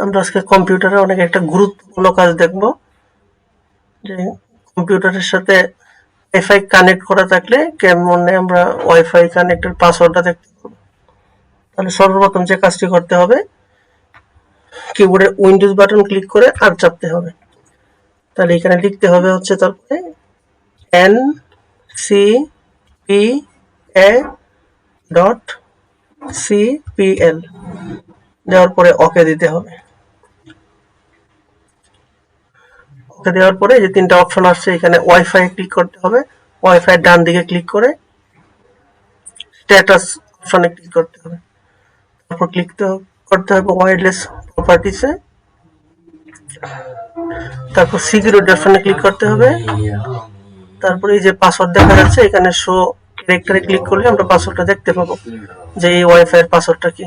আমরা আজকে কম্পিউটারে অনেক একটা গুরুত্বপূর্ণ কাজ দেখব, যে কম্পিউটারের সাথে ওয়াইফাই কানেক্ট করা থাকলে কেমনে আমরা ওয়াইফাই কানেক্টের পাসওয়ার্ডটা দেখতে পাবো। তাহলে সর্বপ্রথম যে কাজটি করতে হবে, কিবোর্ডে উইন্ডোজ বাটন ক্লিক করে আর চাপতে হবে। তাহলে এখানে লিখতে হবে হচ্ছে তারপরে ncpa.cpl দেওয়ার পরে ওকে দিতে হবে। ওকে দেওয়ার পরে যে তিনটা অপশন আসছে, এখানে ওয়াইফাই ক্লিক করতে হবে। ওয়াইফাই ডান দিকে ক্লিক করে স্ট্যাটাস অপশনে ক্লিক করতে হবে। তারপর ক্লিক করতে হবে ওয়্যারলেস প্রপার্টিসে। তারপর সিকিউরিটি অপশনে ক্লিক করতে হবে। তারপরে এই যে পাসওয়ার্ড দেখা যাচ্ছে, এখানে শো ক্যারেক্টারে ক্লিক করলে আমরা পাসওয়ার্ডটা দেখতে পাবো যে এই ওয়াইফাই এর পাসওয়ার্ডটা কি।